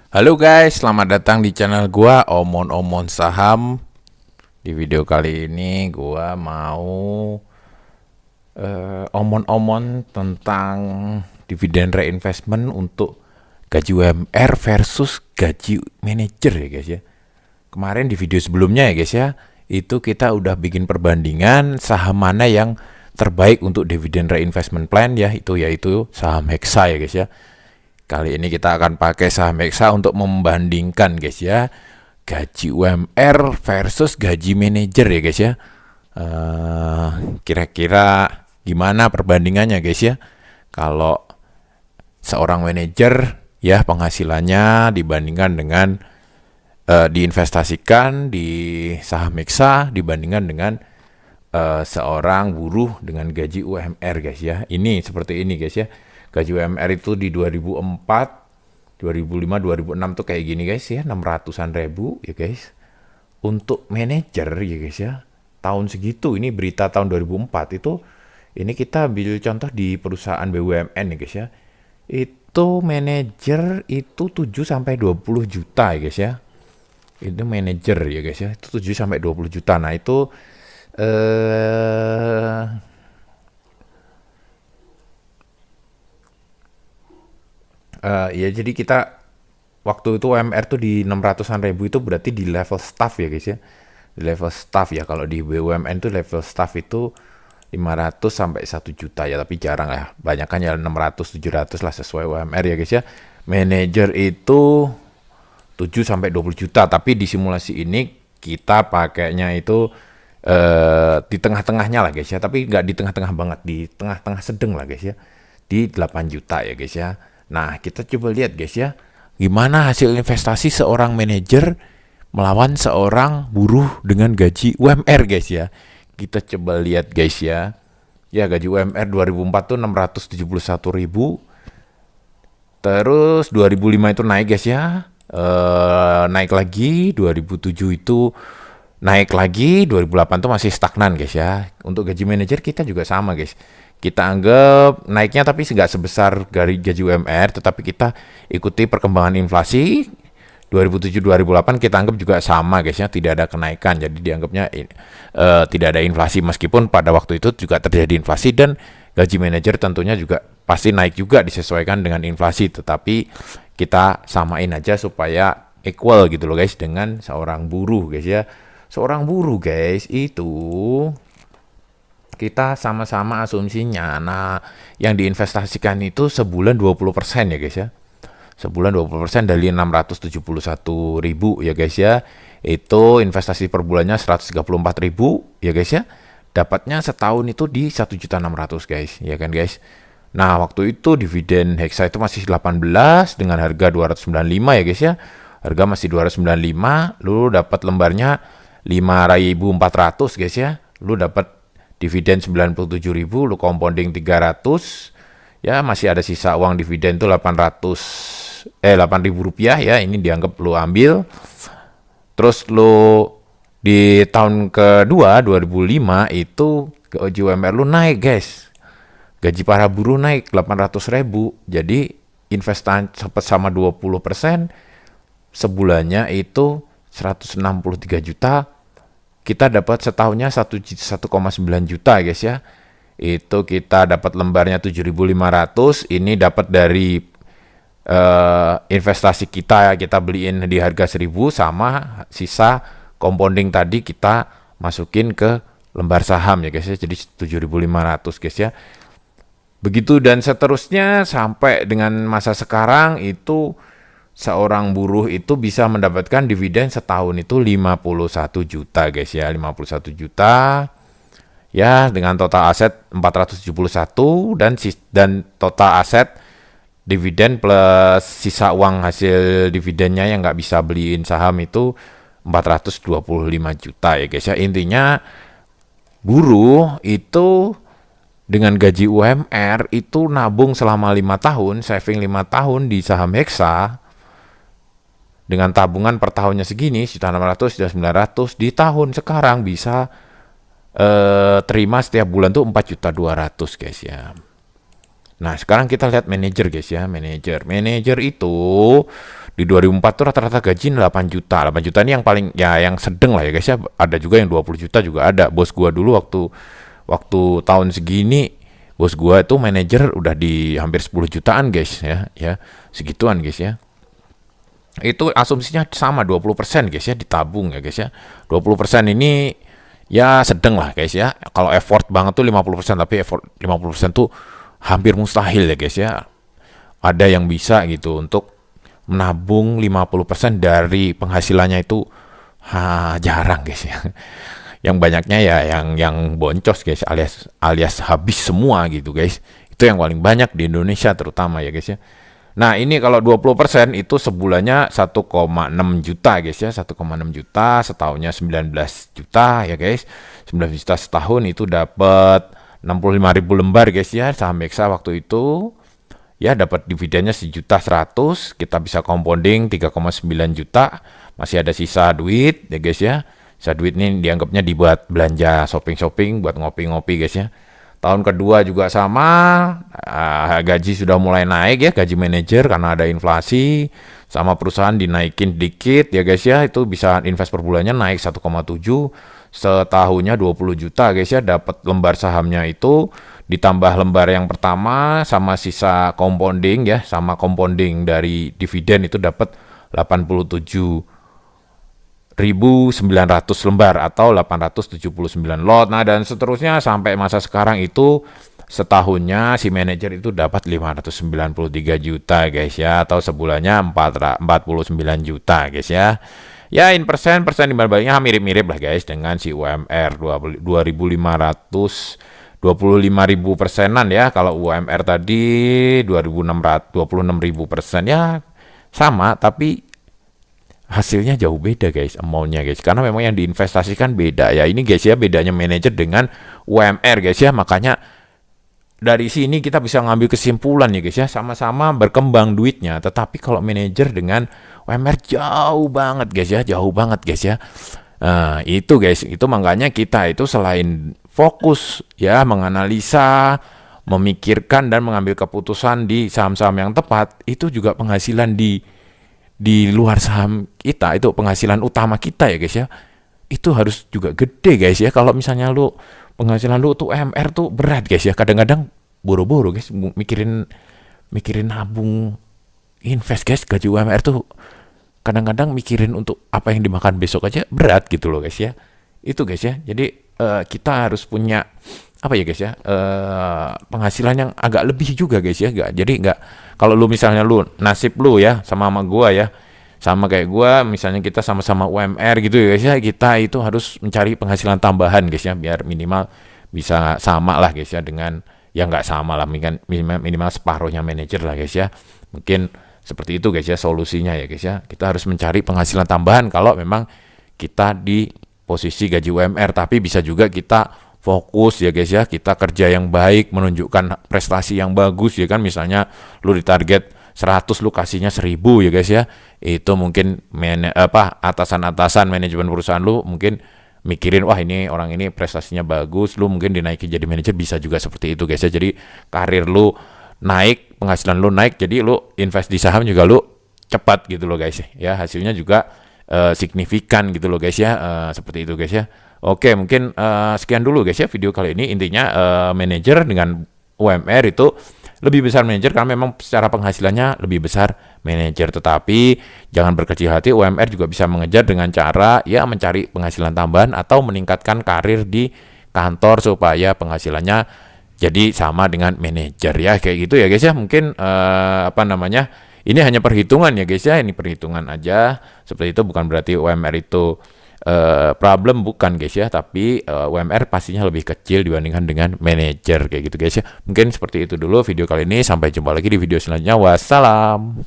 Halo guys, selamat datang di channel gua Omon Saham. Di video kali ini gua mau omon tentang dividen reinvestment untuk gaji UMR versus gaji manajer ya guys ya. Kemarin di video sebelumnya ya guys ya, itu kita udah bikin perbandingan saham mana yang terbaik untuk dividen reinvestment plan ya, yaitu saham Hexa ya guys ya. Kali ini kita akan pakai saham Hexa untuk membandingkan guys ya, gaji UMR versus gaji manajer ya guys ya. Kira-kira gimana perbandingannya guys ya? Kalau seorang manajer ya penghasilannya dibandingkan dengan diinvestasikan di saham Hexa dibandingkan dengan seorang buruh dengan gaji UMR guys ya. Ini seperti ini guys ya. Gaji UMR itu di 2004, 2005, 2006 tuh kayak gini guys ya, 600-an ribu ya guys. Untuk manajer ya guys ya, tahun segitu, ini berita tahun 2004 itu, ini kita ambil contoh di perusahaan BUMN ya guys ya. Itu manajer itu 7 sampai 20 juta ya guys ya. Itu manajer ya guys ya, itu 7 sampai 20 juta. Nah, itu ya jadi kita waktu itu UMR tuh di 600-an ribu itu berarti di level staff ya guys ya. Di level staff ya, kalau di BUMN tuh level staff itu 500 sampai 1 juta ya, tapi jarang ya. Banyak kan ya 600 700 lah sesuai UMR ya guys ya. Manager itu 7 sampai 20 juta, tapi di simulasi ini kita pakainya itu di tengah-tengahnya lah guys ya, tapi nggak di tengah-tengah banget, di tengah-tengah sedang lah guys ya, di 8 juta ya guys ya. Nah, kita coba lihat guys ya, gimana hasil investasi seorang manajer melawan seorang buruh dengan gaji UMR guys ya. Kita coba lihat guys ya. Ya, gaji UMR 2004 tuh 671 ribu. Terus 2005 itu naik guys ya. Naik lagi, 2007 itu naik lagi, 2008 tuh masih stagnan guys ya. Untuk gaji manajer kita juga sama guys. Kita anggap naiknya tapi nggak sebesar dari gaji UMR, tetapi kita ikuti perkembangan inflasi. 2007-2008 kita anggap juga sama guys ya, tidak ada kenaikan. Jadi dianggapnya tidak ada inflasi, meskipun pada waktu itu juga terjadi inflasi, dan gaji manajer tentunya juga pasti naik juga disesuaikan dengan inflasi, tetapi kita samain aja supaya equal gitu loh guys dengan seorang buruh guys ya. Seorang buruh guys itu kita sama-sama asumsinya. Nah, yang diinvestasikan itu sebulan 20% ya guys ya. Sebulan 20% dari 671 ribu ya guys ya. Itu investasi per bulannya 134 ribu ya guys ya. Dapatnya setahun itu di 1.600.000 guys, ya kan guys. Nah, waktu itu dividen Hexa itu masih 18 dengan harga 295 ya guys ya. Harga masih 295, lu dapat lembarnya 5.400 guys ya. Lu dapat dividen 97.000, lu compounding 300, ya masih ada sisa uang dividen tuh 8.000 rupiah ya, ini dianggap lu ambil. Terus lu di tahun kedua 2005 itu gaji UMR lu naik guys, gaji para buruh naik 800.000, jadi investasi sama 20%, sebulannya itu 163 juta. Kita dapat setahunnya 1,9 juta guys ya. Itu kita dapat lembarnya 7.500. Ini dapat dari investasi kita ya, kita beliin di harga 1.000 sama sisa compounding tadi kita masukin ke lembar saham ya guys ya. Jadi 7.500 guys ya. Begitu dan seterusnya sampai dengan masa sekarang itu seorang buruh itu bisa mendapatkan dividen setahun itu 51 juta guys ya, 51 juta ya, dengan total aset 471 dan total aset dividen plus sisa uang hasil dividennya yang nggak bisa beliin saham itu 425 juta ya guys ya. Intinya buruh itu dengan gaji UMR itu nabung selama 5 tahun, saving 5 tahun di saham Hexa dengan tabungan per tahunnya segini, 1.600, 1.900, di tahun sekarang bisa terima setiap bulan tuh 4.200.000 guys ya. Nah, sekarang kita lihat manajer guys ya. Manajer itu Di 2004 tuh rata-rata gaji 8 juta. 8 juta ini yang paling ya yang sedang lah ya guys ya. Ada juga yang 20 juta juga ada. Bos gua dulu waktu tahun segini, bos gua itu manajer udah di hampir 10 jutaan guys ya. Segituan guys ya. Itu asumsinya sama 20% guys ya, ditabung ya guys ya. 20% ini ya sedang lah guys ya. Kalau effort banget tuh 50%, tapi effort 50% tuh hampir mustahil ya guys ya. Ada yang bisa gitu untuk menabung 50% dari penghasilannya itu jarang guys ya. Yang banyaknya ya yang boncos guys, alias habis semua gitu guys. Itu yang paling banyak di Indonesia terutama ya guys ya. Nah, ini kalau 20% itu sebulannya 1,6 juta guys ya, 1,6 juta, setahunnya 19 juta ya guys. 19 juta setahun itu dapat 65.000 lembar guys ya, saham Hexa waktu itu. Ya dapat dividennya 1.100.000, kita bisa compounding 3,9 juta, masih ada sisa duit ya guys ya. Sisa duit ini dianggapnya dibuat belanja shopping buat ngopi-ngopi guys ya. Tahun kedua juga sama, gaji sudah mulai naik ya, gaji manajer karena ada inflasi, sama perusahaan dinaikin dikit ya guys ya, itu bisa invest per bulannya naik 1,7, setahunnya 20 juta guys ya, dapat lembar sahamnya itu ditambah lembar yang pertama sama sisa compounding ya, sama compounding dari dividen itu dapat 87.900 lembar atau 879 lot. Nah, dan seterusnya sampai masa sekarang itu setahunnya si manajer itu dapat 593 juta guys ya, atau sebulannya 49 juta guys ya. Ya, persen dibandingnya mirip-mirip lah guys dengan si UMR 25.000 persenan ya. Kalau UMR tadi 26.000 persen ya sama, tapi hasilnya jauh beda guys, amountnya guys, karena memang yang diinvestasikan beda ya. Ini guys ya bedanya manajer dengan UMR guys ya. Makanya dari sini kita bisa ngambil kesimpulan ya guys ya, sama-sama berkembang duitnya, tetapi kalau manajer dengan UMR jauh banget guys ya, jauh banget guys ya. Nah, itu guys, itu makanya kita itu selain fokus ya menganalisa, memikirkan dan mengambil keputusan di saham-saham yang tepat, itu juga penghasilan di luar saham kita, itu penghasilan utama kita ya guys ya, itu harus juga gede guys ya. Kalau misalnya lu penghasilan lu tuh UMR tuh berat guys ya, kadang-kadang boro-boro guys mikirin nabung invest guys. Gaji UMR tuh kadang-kadang mikirin untuk apa yang dimakan besok aja berat gitu loh guys ya. Itu guys ya, jadi kita harus punya apa ya guys ya, penghasilan yang agak lebih juga guys ya. Jadi kalau lu misalnya lu nasib lu ya sama gua ya, sama kayak gua misalnya kita sama-sama UMR gitu ya guys ya, kita itu harus mencari penghasilan tambahan guys ya, biar minimal bisa sama lah guys ya dengan, ya nggak sama lah, minimal separuhnya manajer lah guys ya. Mungkin seperti itu guys ya solusinya ya guys ya. Kita harus mencari penghasilan tambahan kalau memang kita di posisi gaji UMR, tapi bisa juga kita fokus ya guys ya, kita kerja yang baik, menunjukkan prestasi yang bagus ya kan. Misalnya lu ditarget 100, lu kasihnya 1000 ya guys ya. Itu mungkin atasan-atasan manajemen perusahaan lu mungkin mikirin, wah ini orang ini prestasinya bagus, lu mungkin dinaikin jadi manajer, bisa juga seperti itu guys ya. Jadi karir lu naik, penghasilan lu naik, jadi lu invest di saham juga lu cepat gitu loh guys ya. Hasilnya juga signifikan gitu loh guys ya, seperti itu guys ya. Oke, mungkin sekian dulu guys ya video kali ini. Intinya manajer dengan UMR itu lebih besar manajer karena memang secara penghasilannya lebih besar manajer, tetapi jangan berkecil hati, UMR juga bisa mengejar dengan cara ya mencari penghasilan tambahan atau meningkatkan karir di kantor supaya penghasilannya jadi sama dengan manajer ya, kayak gitu ya guys ya. Mungkin ini hanya perhitungan ya guys ya, ini perhitungan aja seperti itu, bukan berarti UMR itu problem, bukan guys ya, tapi UMR pastinya lebih kecil dibandingkan dengan manajer kayak gitu guys ya. Mungkin seperti itu dulu video kali ini, sampai jumpa lagi di video selanjutnya. Wassalam.